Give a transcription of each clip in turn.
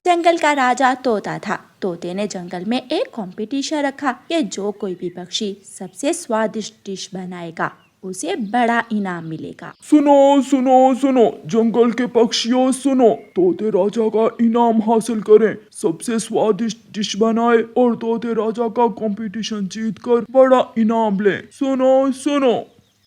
जंगल का राजा तोता था। तोते ने जंगल में एक कंपटीशन रखा कि जो कोई भी पक्षी सबसे स्वादिष्ट डिश बनाएगा उसे बड़ा इनाम मिलेगा। सुनो सुनो सुनो, जंगल के पक्षियों सुनो, तोते राजा का इनाम हासिल करें, सबसे स्वादिष्ट डिश बनाए और तोते राजा का कंपटीशन जीतकर बड़ा इनाम लें। सुनो सुनो।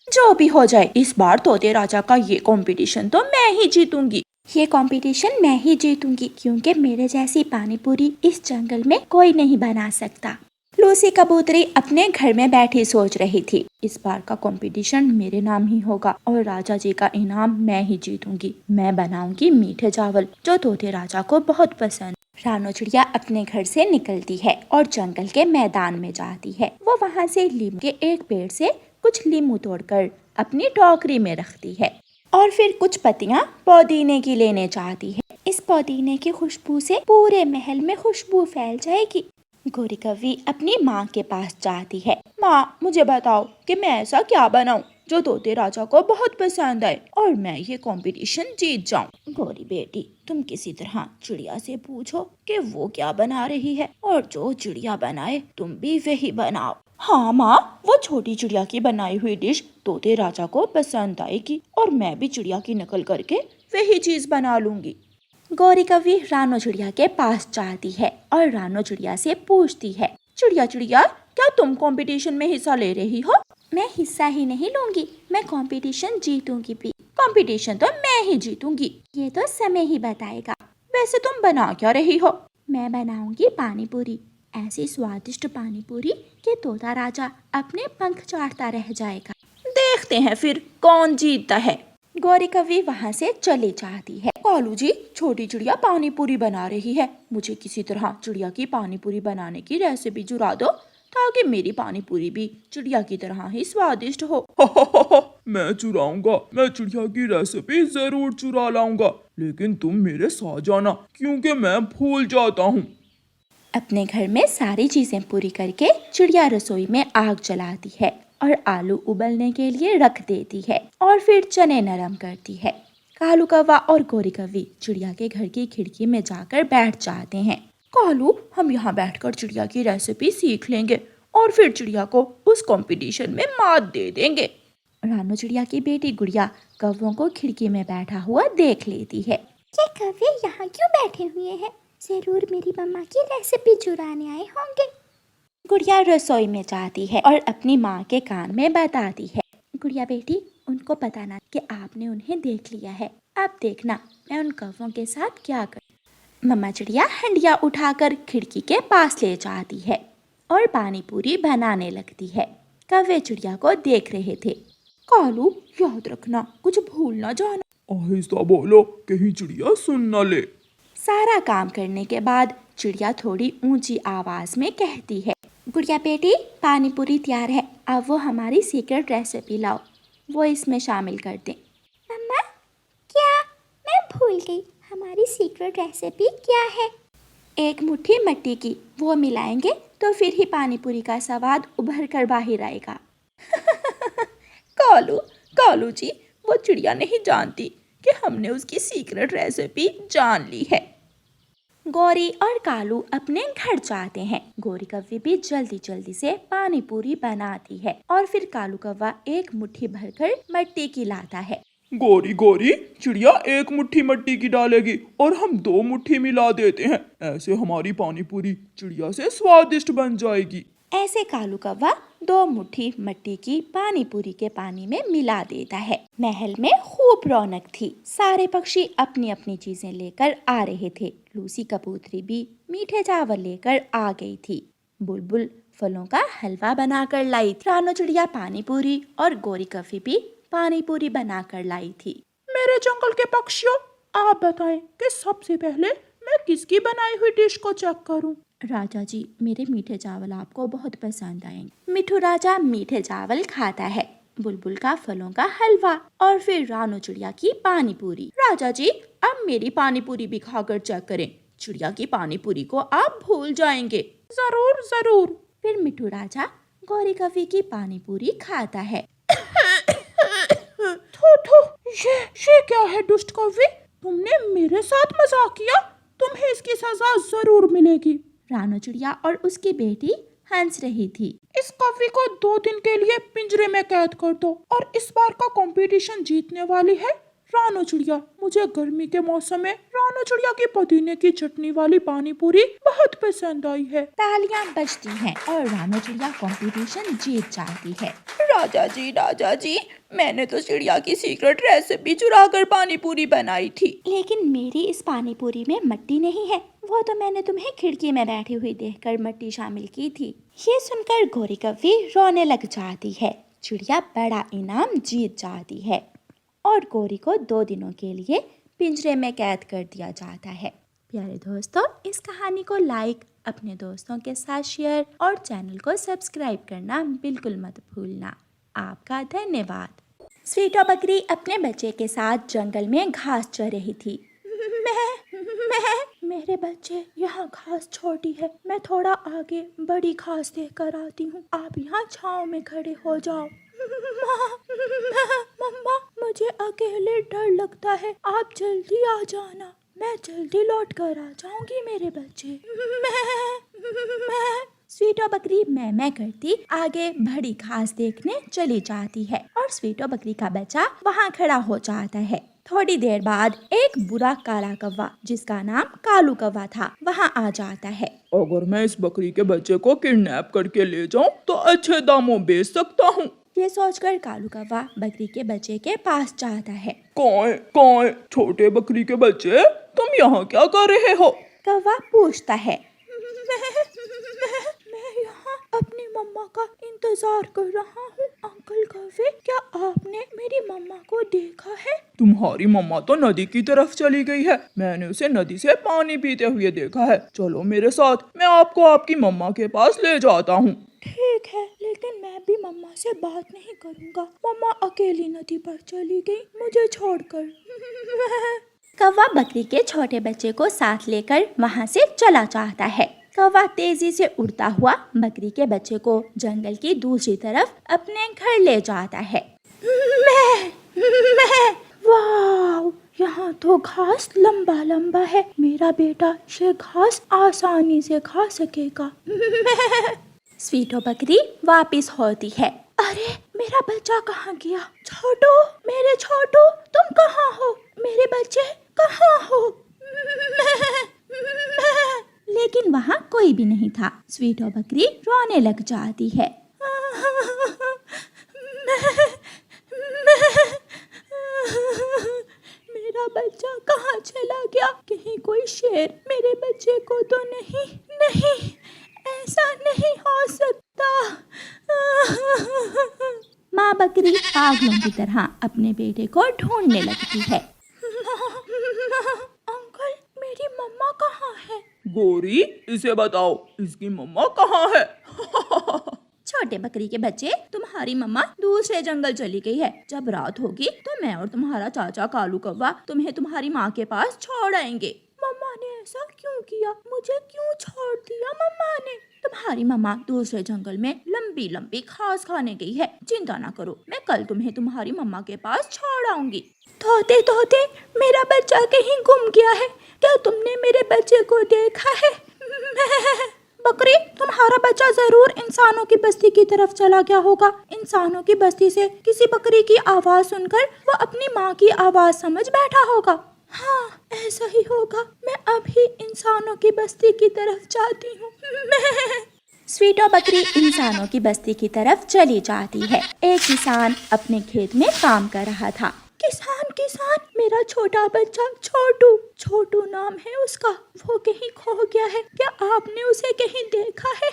जो भी हो जाए, इस बार तोते राजा का ये कंपटीशन तो मैं ही जीतूंगी। ये कंपटीशन मैं ही जीतूंगी क्योंकि मेरे जैसी पानी पूरी इस जंगल में कोई नहीं बना सकता। लूसी कबूतरी अपने घर में बैठी सोच रही थी, इस बार का कंपटीशन मेरे नाम ही होगा और राजा जी का इनाम मैं ही जीतूंगी। मैं बनाऊंगी मीठे चावल जो तोते राजा को बहुत पसंद। रानो चिड़िया अपने घर से निकलती है और जंगल के मैदान में जाती है। वो वहाँ से लीम के एक पेड़ से कुछ लीमू तोड़कर अपनी टोकरी में रखती है और फिर कुछ पत्तियां पुदीने की लेने चाहती है। इस पुदीने की खुशबू से पूरे महल में खुशबू फैल जाएगी। गोरी कौवी अपनी माँ के पास जाती है। माँ, मुझे बताओ कि मैं ऐसा क्या बनाऊं जो तोते राजा को बहुत पसंद आए और मैं ये कंपटीशन जीत जाऊं। गोरी बेटी, तुम किसी तरह चिड़िया से पूछो कि वो क्या बना रही है और जो चिड़िया बनाए तुम भी वही बनाओ। हाँ माँ, वो छोटी चिड़िया की बनाई हुई डिश तोते राजा को पसंद आएगी और मैं भी चिड़िया की नकल करके वही चीज बना लूंगी। गौरी कौवी रानो चिड़िया के पास जाती है और रानो चिड़िया से पूछती है, चिड़िया चिड़िया, क्या तुम कंपटीशन में हिस्सा ले रही हो? मैं हिस्सा ही नहीं लूंगी, मैं कंपटीशन जीतूंगी भी। कंपटीशन तो मैं ही जीतूंगी, ये तो समय ही बताएगा। वैसे तुम बना क्या रही हो? मैं बनाऊंगी पानी पूरी, ऐसी स्वादिष्ट पानी पूरी कि तोता राजा अपने पंख चाटता रह जाएगा। देखते हैं फिर कौन जीतता है। गौरी कौवी वहाँ से चली जाती है। कालू जी, छोटी चिड़िया पानी पूरी बना रही है, मुझे किसी तरह चिड़िया की पानी पूरी बनाने की रेसिपी जुड़ा दो ताकि मेरी पानी पूरी भी चिड़िया की तरह ही स्वादिष्ट हो। मैं चुराऊंगा, मैं चिड़िया की रेसिपी जरूर चुरा लाऊंगा, लेकिन तुम मेरे साथ जाना क्योंकि मैं भूल जाता हूँ। अपने घर में सारी चीजें पूरी करके चिड़िया रसोई में आग जलाती है और आलू उबलने के लिए रख देती है और फिर चने नरम करती है। कालू कौवा और गोरी कौवी चिड़िया के घर की खिड़की में जाकर बैठ जाते हैं। कालू, हम यहाँ बैठकर चिड़िया की रेसिपी सीख लेंगे और फिर चिड़िया को उस कंपटीशन में मात दे देंगे। रानो चिड़िया की बेटी गुड़िया कौवों को खिड़की में बैठा हुआ देख लेती है। ये कौवे यहाँ क्यों बैठे हुए हैं? जरूर मेरी मम्मा की रेसिपी चुराने आए होंगे। गुड़िया रसोई में जाती है और अपनी माँ के कान में बताती है, गुड़िया बेटी, उनको पता ना कि आपने उन्हें देख लिया है। अब देखना मैं उन कौवों के साथ क्या कर। मम्मा चिड़िया हंडिया उठाकर खिड़की के पास ले जाती है और पानी पूरी बनाने लगती है। कौवे चिड़िया को देख रहे थे। कालू, याद रखना, कुछ भूल ना जाना। आहिस्ता बोलो, कहीं चिड़िया सुन न ले। सारा काम करने के बाद चिड़िया थोड़ी ऊंची आवाज में कहती है, गुड़िया बेटी, पानी पूरी तैयार है, अब वो हमारी सीक्रेट रेसिपी लाओ, वो इसमें शामिल कर दें। मम्मा, क्या? मैं भूल गई, हमारी सीक्रेट रेसिपी क्या है? एक मुट्ठी मिट्टी की, वो मिलाएंगे तो फिर ही पानी पूरी का स्वाद उभर कर बाहर आएगा। कालू, कालू जी, वो चिड़िया नहीं जानती कि हमने उसकी सीक्रेट रेसिपी जान ली है। गौरी और कालू अपने घर जाते हैं। गौरी कौवी भी जल्दी जल्दी से पानी पूरी बनाती है और फिर कालू कौवा एक मुट्ठी भरकर मिट्टी की लाता है। गोरी गोरी, चिड़िया एक मुट्ठी मिट्टी की डालेगी और हम 2 मुट्ठी मिला देते हैं, ऐसे हमारी पानी पूरी चिड़िया से स्वादिष्ट बन जाएगी। ऐसे कालू कौवा 2 मुट्ठी मिट्टी की पानी पूरी के पानी में मिला देता है। महल में खूब रौनक थी। सारे पक्षी अपनी अपनी चीजें लेकर आ रहे थे। लूसी कबूतरी भी मीठे चावल लेकर आ गई थी। बुलबुल फलों का हलवा बनाकर लाई। रानो चिड़िया पानी पूरी और गोरी कौवी भी पानी पूरी बनाकर लाई थी। मेरे जंगल के पक्षियों, आप बताएं कि सबसे पहले मैं किसकी बनाई हुई डिश को चेक करूं? राजा जी, मेरे मीठे चावल आपको बहुत पसंद आएंगे। मिठू राजा मीठे चावल खाता है, बुलबुल का फलों का हलवा और फिर रानो चिड़िया की पानी पूरी। राजा जी, अब मेरी पानी पूरी भी खाकर चेक करें, चिड़िया की पानी पूरी को आप भूल जाएंगे। जरूर जरूर। फिर मिठू राजा गौरी कौवी की पानी पूरी खाता है। थू थू, ये क्या है दुष्ट कौवे, तुमने मेरे साथ मजाक किया? तुम्हें इसकी सजा जरूर मिलेगी। रानू चिड़िया और उसकी बेटी हंस रही थी। इस कौवे को 2 दिन के लिए पिंजरे में कैद कर दो और इस बार का कंपटीशन जीतने वाली है रानू चिड़िया। मुझे गर्मी के मौसम में रानू चिड़िया की पुदीने की चटनी वाली पानी पूरी बहुत पसंद आई है। तालियां बजती हैं और रानू चिड़िया कंपटीशन जीत जाती है। राजा जी, मैंने तो चिड़िया की सीक्रेट रेसिपी चुरा कर पानी पूरी बनाई थी। लेकिन मेरी इस पानी पूरी में मिट्टी नहीं है, वो तो मैंने तुम्हें खिड़की में बैठी हुई देखकर मिट्टी शामिल की थी। ये सुनकर गोरी कौवी रोने लग जाती है। चिड़िया बड़ा इनाम जीत जाती है और गोरी को 2 दिनों के लिए पिंजरे में कैद कर दिया जाता है। प्यारे दोस्तों, इस कहानी को लाइक, अपने दोस्तों के साथ शेयर और चैनल को सब्सक्राइब करना बिल्कुल मत भूलना। आपका धन्यवाद। स्वीटो बकरी अपने बच्चे के साथ जंगल में घास चर रही थी। मेरे बच्चे, यहाँ घास छोटी है, मैं थोड़ा आगे बड़ी घास देखकर आती हूँ, आप यहाँ छाँव में खड़े हो जाओ। मम्मा, मुझे अकेले डर लगता है, आप जल्दी आ जाना, मैं जल्दी लौट कर आ जाऊंगी मेरे बच्चे। स्वीटो बकरी मैं करती आगे बड़ी घास देखने चली जाती है और स्वीटो बकरी का बच्चा वहाँ खड़ा हो जाता है। थोड़ी देर बाद एक बुरा काला कौवा, जिसका नाम कालू कौवा था, वहाँ आ जाता है। अगर मैं इस बकरी के बच्चे को किडनैप करके ले जाऊं तो अच्छे दामों बेच सकता हूँ। ये सोचकर कालू कौवा बकरी के बच्चे के पास जाता है। कौन छोटे बकरी के बच्चे, तुम यहाँ क्या कर रहे हो? कौवा पूछता है। मैं यहाँ अपनी मम्मा का इंतजार कर रहा हूँ। अंकल कौवे, क्या आपने मेरी मम्मा को देखा है? तुम्हारी मम्मा तो नदी की तरफ चली गई है, मैंने उसे नदी से पानी पीते हुए देखा है। चलो मेरे साथ, मैं आपको आपकी मम्मा के पास ले जाता हूँ। ठीक है, लेकिन मैं भी मम्मा से बात नहीं करूँगा। मम्मा अकेली नदी पर चली गई मुझे छोड़कर। कौवा बकरी के छोटे बच्चे को साथ लेकर वहाँ से चला जाता है। कौवा तेजी से उड़ता हुआ बकरी के बच्चे को जंगल की दूसरी तरफ अपने घर ले जाता है। मैं वाव, यहाँ तो घास लंबा लंबा है, मेरा बेटा ये घास आसानी से खा सकेगा। स्वीटो बकरी वापिस होती है। अरे, मेरा बच्चा कहाँ गया? छोटू, मेरे छोटू, तुम कहाँ हो? मेरे बच्चे कहाँ हो? लेकिन वहाँ कोई भी नहीं था। स्वीटो बकरी रोने लग जाती है। मेरा बच्चा कहाँ चला गया? कहीं कोई शेर मेरे बच्चे को तो नहीं? ऐसा नहीं हो सकता। माँ बकरी पागलों की तरह अपने बेटे को ढूंढने लगती है। अंकल, मेरी मम्मा कहाँ है? गोरी, इसे बताओ, इसकी मम्मा कहाँ है? छोटे बकरी के बच्चे, तुम्हारी मम्मा दूसरे जंगल चली गई है। जब रात होगी तो मैं और तुम्हारा चाचा कालू कौवा तुम्हें तुम्हारी माँ के पास छोड़ आएंगे। मम्मा ने ऐसा क्यों किया? मुझे क्यों छोड़ दिया मम्मा ने? तुम्हारी मम्मा दूसरे जंगल में लंबी लंबी घास खाने गई है। चिंता ना करो, मैं कल तुम्हें तुम्हारी मम्मा के पास छोड़ आऊंगी। तोते, मेरा बच्चा कहीं गुम गया है। क्या तुमने मेरे बच्चे को देखा है? बकरी, तुम्हारा बच्चा जरूर इंसानों की बस्ती की तरफ चला गया होगा। इंसानों की बस्ती से किसी बकरी की आवाज सुनकर वो अपनी माँ की आवाज समझ बैठा होगा। हाँ, ऐसा ही होगा। मैं अभी इंसानों की बस्ती की तरफ जाती हूँ। स्वीटो बकरी इंसानों की बस्ती की तरफ चली जाती है। एक किसान अपने खेत में काम कर रहा था। किसान, मेरा छोटा बच्चा छोटू नाम है उसका, वो कहीं खो गया है। क्या आपने उसे कहीं देखा है?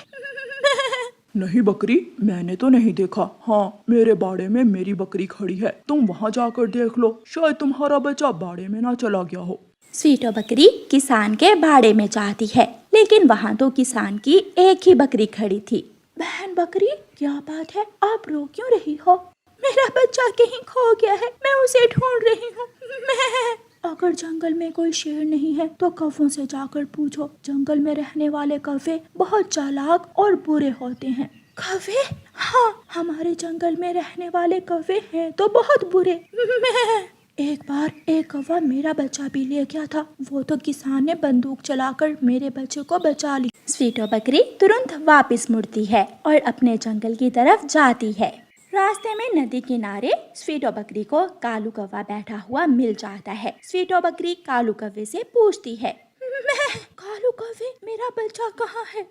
नहीं बकरी, मैंने तो नहीं देखा। हाँ, मेरे बाड़े में मेरी बकरी खड़ी है, तुम वहाँ जाकर देख लो, शायद तुम्हारा बच्चा बाड़े में ना चला गया हो। स्वीटो बकरी किसान के बाड़े में जाती है, लेकिन वहाँ तो किसान की एक ही बकरी खड़ी थी। बहन बकरी, क्या बात है, आप रो क्यों रही हो? मेरा बच्चा कहीं खो गया है, मैं उसे ढूंढ रही हूँ। अगर जंगल में कोई शेर नहीं है तो कौवों से जाकर पूछो। जंगल में रहने वाले कौवे बहुत चालाक और बुरे होते हैं। कौवे? हाँ, हमारे जंगल में रहने वाले कौवे हैं तो बहुत बुरे। एक बार एक कौवा मेरा बच्चा भी ले गया था। वो तो किसान ने बंदूक चलाकर मेरे बच्चे को बचा ली। स्वीटो बकरी तुरंत वापस मुड़ती है और अपने जंगल की तरफ जाती है। रास्ते में नदी किनारे स्वीटो बकरी को कालू कौवा बैठा हुआ मिल जाता है। स्वीटो बकरी कालू कौवे से पूछती है, मैं कालू कौवे, मेरा बच्चा कहाँ है?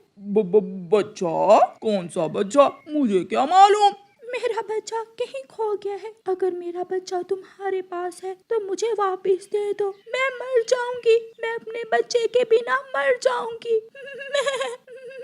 बच्चा? कौन सा बच्चा? मुझे क्या मालूम। मेरा बच्चा कहीं खो गया है। अगर मेरा बच्चा तुम्हारे पास है तो मुझे वापस दे दो। मैं मर जाऊंगी, मैं अपने बच्चे के बिना मर जाऊंगी।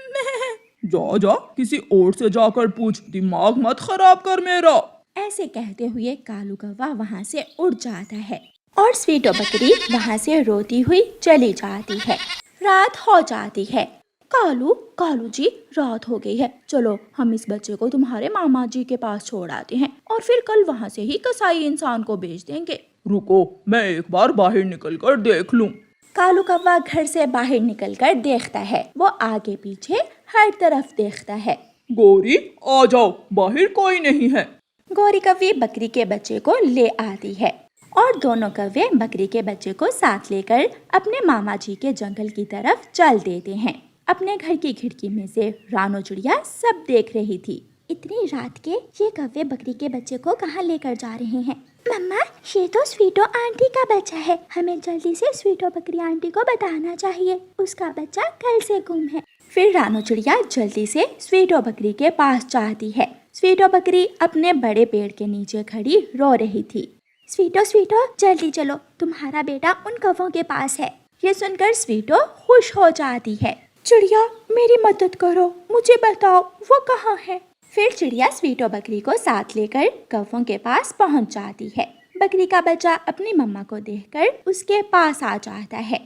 मैं जा जा, किसी और से जाकर पूछ, दिमाग मत खराब कर मेरा। ऐसे कहते हुए कालू कौवा वहाँ से उड़ जाता है और स्वीटो बकरी वहाँ से रोती हुई चली जाती है। रात हो जाती है। कालू जी, रात हो गई है, चलो हम इस बच्चे को तुम्हारे मामा जी के पास छोड़ आते हैं और फिर कल वहाँ से ही कसाई इंसान को बेच देंगे। रुको, मैं एक बार बाहर निकल कर देख लूं। कालू कौवा घर से बाहर निकलकर देखता है। वो आगे पीछे हर तरफ देखता है। गोरी, आ जाओ, बाहर कोई नहीं है। गोरी कौवी बकरी के बच्चे को ले आती है और दोनों कौवे बकरी के बच्चे को साथ लेकर अपने मामा जी के जंगल की तरफ चल देते हैं। अपने घर की खिड़की में से रानो चिड़िया सब देख रही थी। इतनी रात के ये कौवे बकरी के बच्चे को कहाँ लेकर जा रहे हैं? मम्मा, ये तो स्वीटो आंटी का बच्चा है। हमें जल्दी से स्वीटो बकरी आंटी को बताना चाहिए, उसका बच्चा कल से गुम है। फिर रानो चिड़िया जल्दी से स्वीटो बकरी के पास जाती है। स्वीटो बकरी अपने बड़े पेड़ के नीचे खड़ी रो रही थी। स्वीटो, जल्दी चलो, तुम्हारा बेटा उन कौवों के पास है। ये सुनकर स्वीटो खुश हो जाती है। चिड़िया, मेरी मदद करो, मुझे बताओ वो कहाँ है। फिर चिड़िया स्वीटो बकरी को साथ लेकर कौवों के पास पहुँच जाती है। बकरी का बच्चा अपनी मम्मा को देखकर उसके पास आ जाता है।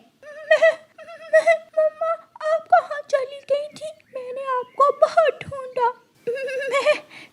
मम्मा, आप कहाँ चली गई थी? मैंने आपको बहुत ढूंढा।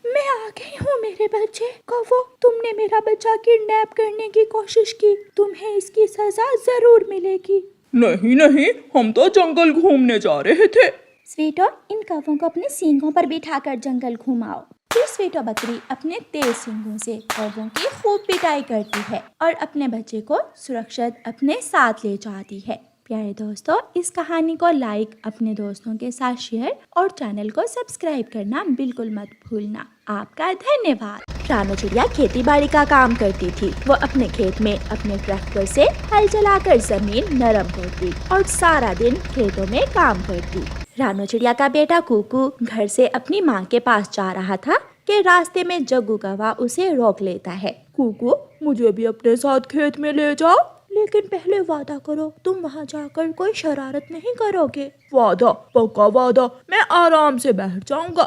मैं आ गई हूँ मेरे बच्चे। कौवो, तुमने मेरा बच्चा किडनैप करने की कोशिश की, तुम्हें इसकी सजा जरूर मिलेगी। नहीं, हम तो जंगल घूमने जा रहे थे। स्वीटो, इन कौवों को अपने सींगों पर बिठाकर जंगल घुमाओ। फिर स्वीटो बकरी अपने तेज सींगों से कौवों की खूब पिटाई करती है और अपने बच्चे को सुरक्षित अपने साथ ले जाती है। प्यारे दोस्तों, इस कहानी को लाइक, अपने दोस्तों के साथ शेयर और चैनल को सब्सक्राइब करना बिल्कुल मत भूलना। आपका धन्यवाद। रानो चिड़िया खेती बाड़ी का काम करती थी। वो अपने खेत में अपने ट्रैक्टर से हल चलाकर जमीन नरम करती और सारा दिन खेतों में काम करती। रानो चिड़िया का बेटा कुकू घर से अपनी माँ के पास जा रहा था कि रास्ते में जग्गू कौवा उसे रोक लेता है। कुकू, मुझे भी अपने साथ खेत में ले जाओ। लेकिन पहले वादा करो, तुम वहाँ जाकर कोई शरारत नहीं करोगे। वादा, पक्का वादा, मैं आराम से बैठ जाऊंगा।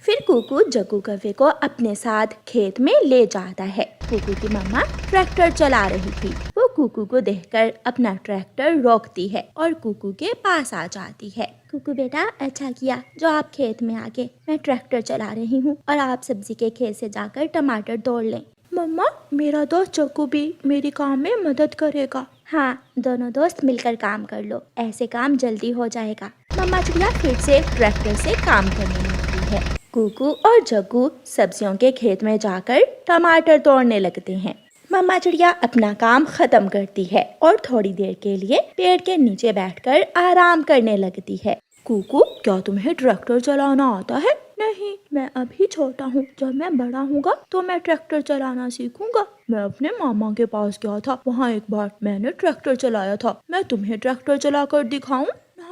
फिर कुकू जग्गू कौवे को अपने साथ खेत में ले जाता है। कुकू की मम्मा ट्रैक्टर चला रही थी। वो कुकू को देखकर अपना ट्रैक्टर रोकती है और कुकू के पास आ जाती है। कुकू बेटा, अच्छा किया जो आप खेत में आ गए। मैं ट्रैक्टर चला रही हूँ और आप सब्जी के खेत से जाकर टमाटर तोड़ लें। मम्मा, मेरा दोस्त जग्गू भी मेरी काम में मदद करेगा। हाँ, दोनों दोस्त मिलकर काम कर लो, ऐसे काम जल्दी हो जाएगा। मम्मा चिड़िया फिर से ट्रैक्टर से काम करने लगती है। कुकू और जग्गू सब्जियों के खेत में जाकर टमाटर तोड़ने लगते हैं। मम्मा चिड़िया अपना काम खत्म करती है और थोड़ी देर के लिए पेड़ के नीचे बैठकर आराम करने लगती है। कुकू, क्या तुम्हें ट्रैक्टर चलाना आता है? नहीं, मैं अभी छोटा हूँ, जब मैं बड़ा हूँगा तो मैं ट्रैक्टर चलाना सीखूंगा। मैं अपने मामा के पास गया था, वहाँ एक बार मैंने ट्रैक्टर चलाया था। मैं तुम्हें ट्रैक्टर चलाकर दिखाऊं?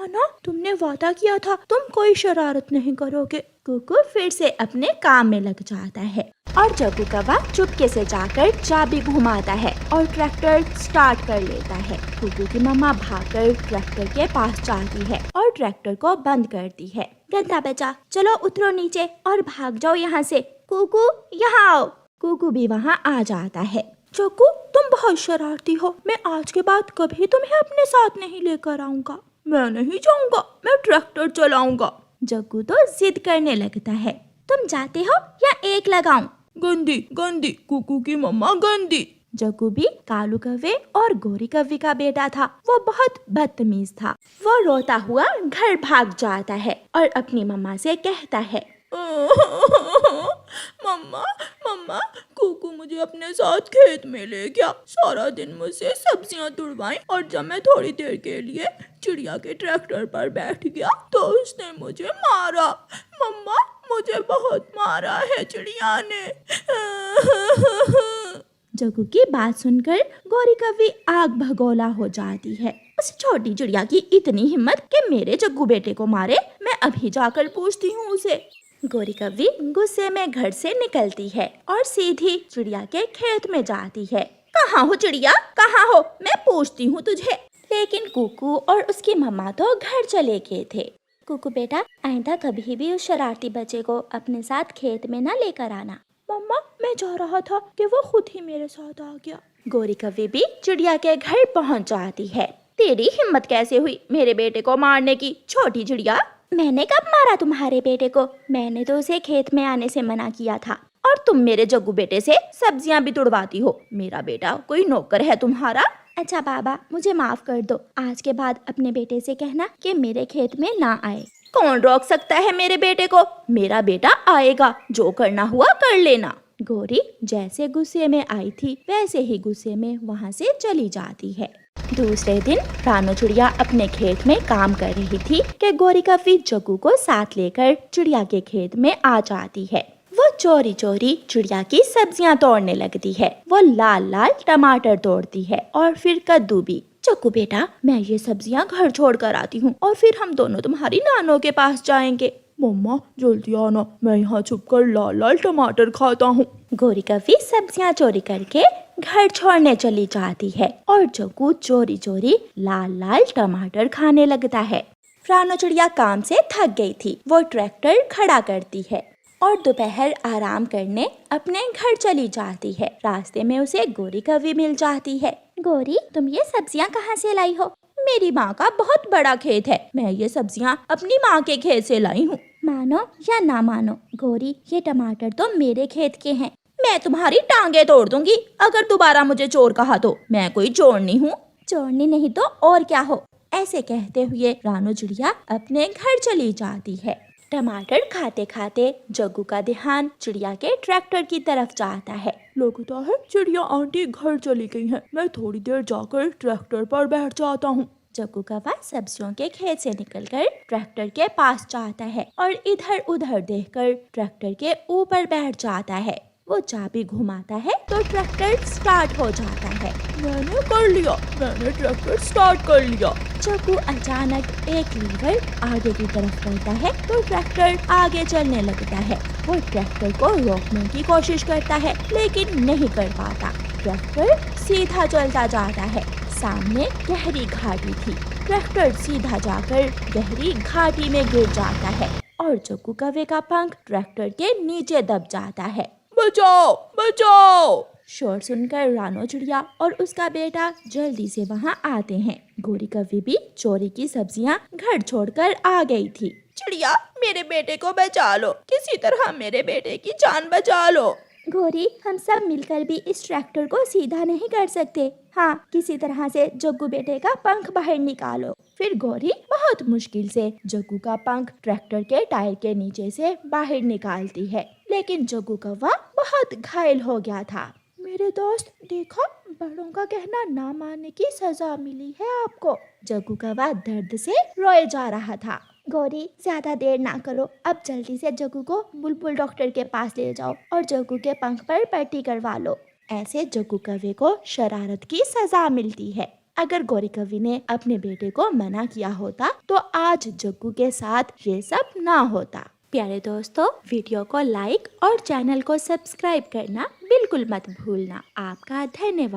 ना, तुमने वादा किया था तुम कोई शरारत नहीं करोगे। कुकू फिर से अपने काम में लग जाता है और जग्गू कौवा चुपके से जाकर चाबी घुमाता है और ट्रैक्टर स्टार्ट कर लेता है। कुकू की मम्मा भागकर ट्रैक्टर के पास जाती है और ट्रैक्टर को बंद करती है। गंदा बच्चा, चलो उतरो नीचे और भाग जाओ यहाँ से। कुकू, यहाँ आओ। कुकू भी वहाँ आ जाता है। जग्गू, तुम बहुत शरारती हो। मैं आज के बाद कभी तुम्हें अपने साथ नहीं लेकर आऊँगा। मैं नहीं जाऊँगा, मैं ट्रैक्टर चलाऊंगा। जग्गू तो जिद करने लगता है। तुम जाते हो या एक लगाऊं? गंदी, कुकू की मम्मा गंदी। जग्गू भी कालू कौवे और गोरी कौवे का बेटा था। वो बहुत बदतमीज था। वो रोता हुआ घर भाग जाता है और अपनी मम्मा से कहता है, मम्मा, कुकू मुझे मुझे अपने साथ खेत में ले गया। सारा दिन मुझसे सब्जियां तुड़वाई और जब मैं थोड़ी देर के लिए चिड़िया के ट्रैक्टर पर बैठ गया तो उसने मुझे मारा। मम्मा, मुझे बहुत मारा है चिड़िया ने। जग्गू की बात सुनकर गौरी कव्वी आग भगोला हो जाती है। उस छोटी चिड़िया की इतनी हिम्मत कि मेरे जग्गू बेटे को मारे। मैं अभी जाकर पूछती हूँ उसे। गौरी कव्वी गुस्से में घर से निकलती है और सीधी चिड़िया के खेत में जाती है। कहाँ हो चिड़िया, कहाँ हो, मैं पूछती हूँ तुझे। लेकिन कुकू और उसकी मम्मा तो घर चले गए थे। कुकू बेटा, आइंदा कभी भी उस शरारती बच्चे को अपने साथ खेत में न लेकर आना। मम्मा, मैं जा रहा था कि वो खुद ही मेरे साथ आ गया। गौरी कव्वी भी चिड़िया के घर पहुंच जाती है। तेरी हिम्मत कैसे हुई मेरे बेटे को मारने की, छोटी चिड़िया? मैंने कब मारा तुम्हारे बेटे को? मैंने तो उसे खेत में आने से मना किया था। और तुम मेरे जग्गू बेटे से सब्जियां भी तुड़वाती हो। मेरा बेटा कोई नौकर है तुम्हारा? अच्छा बाबा, मुझे माफ कर दो। आज के बाद अपने बेटे से कहना कि मेरे खेत में ना आए। कौन रोक सकता है मेरे बेटे को? मेरा बेटा आएगा, जो करना हुआ कर लेना। गौरी जैसे गुस्से में आई थी वैसे ही गुस्से में वहाँ से चली जाती है। दूसरे दिन रानो चिड़िया अपने खेत में काम कर रही थी कि गौरी कव्वी जग्गू को साथ लेकर चिड़िया के खेत में आ जाती है। वो चोरी चोरी चिड़िया की सब्जियां तोड़ने लगती है। वो लाल लाल टमाटर तोड़ती है और फिर कद्दू भी। जग्गू बेटा, मैं ये सब्जियां घर छोड़ कर आती हूँ और फिर हम दोनों तुम्हारी नानो के पास जाएंगे। मम्मा जल्दी आना, मैं यहाँ छुपकर लाल लाल टमाटर खाता हूँ। गौरी कव्वी सब्जियां चोरी करके घर छोड़ने चली जाती है और जग्गू चोरी चोरी लाल लाल टमाटर खाने लगता है। रानो चिड़िया काम से थक गई थी। वो ट्रैक्टर खड़ा करती है और दोपहर आराम करने अपने घर चली जाती है। रास्ते में उसे गौरी कव्वी मिल जाती है। गौरी, तुम ये सब्जियां कहाँ से लाई हो? मेरी माँ का बहुत बड़ा खेत है, मैं ये सब्जियां अपनी माँ के खेत से लाई हूँ। मानो या ना मानो गौरी, ये टमाटर तो मेरे खेत के हैं। मैं तुम्हारी टांगे तोड़ दूंगी अगर दोबारा मुझे चोर कहा तो। मैं कोई चोरनी हूँ? चोरनी नहीं तो और क्या हो? ऐसे कहते हुए रानो चिड़िया अपने घर चली जाती है। टमाटर खाते खाते जग्गू का ध्यान चिड़िया के ट्रैक्टर की तरफ जाता है। लगता है चिड़िया आंटी घर चली गई हैं। मैं थोड़ी देर जाकर ट्रैक्टर पर बैठ जाता हूँ। जग्गू कव्वा सब्जियों के खेत से निकलकर ट्रैक्टर के पास जाता है और इधर उधर देखकर ट्रैक्टर के ऊपर बैठ जाता है। वो चाबी घुमाता है तो ट्रैक्टर स्टार्ट हो जाता है। मैंने कर लिया, मैंने ट्रैक्टर स्टार्ट कर लिया। जग्गू अचानक एक लीवर आगे की तरफ करता है तो ट्रैक्टर आगे चलने लगता है। वो ट्रैक्टर को रोकने की कोशिश करता है लेकिन नहीं कर पाता। ट्रैक्टर सीधा चलता जाता है। सामने गहरी घाटी थी। ट्रैक्टर सीधा जाकर गहरी घाटी में गिर जाता है और जग्गू कव्वे का पंख ट्रैक्टर के नीचे दब जाता है। बचाओ, बचाओ! शोर सुनकर रानो चिड़िया और उसका बेटा जल्दी से वहाँ आते हैं। गौरी कव्वी भी चोरी की सब्जियां घर छोड़कर आ गई थी। चिड़िया, मेरे बेटे को बचा लो, किसी तरह मेरे बेटे की जान बचा लो। गौरी, हम सब मिलकर भी इस ट्रैक्टर को सीधा नहीं कर सकते। हाँ, किसी तरह से जग्गू बेटे का पंख बाहर निकालो। फिर गौरी बहुत मुश्किल से जग्गू का पंख ट्रैक्टर के टायर के नीचे से बाहर निकालती है, लेकिन जग्गू कव्वा बहुत घायल हो गया था। मेरे दोस्त, देखो, बड़ों का कहना ना मानने की सजा मिली है आपको। जग्गू कव्वा दर्द से रोए जा रहा था। गौरी, ज्यादा देर ना करो, अब जल्दी से जग्गू को बुलबुल डॉक्टर के पास ले जाओ और जग्गू के पंख पर पट्टी करवा लो। ऐसे जग्गू कव्वे को शरारत की सजा मिलती है। अगर गौरी कव्वी ने अपने बेटे को मना किया होता तो आज जग्गू के साथ ये सब ना होता। प्यारे दोस्तों, वीडियो को लाइक और चैनल को सब्सक्राइब करना बिल्कुल मत भूलना। आपका धन्यवाद।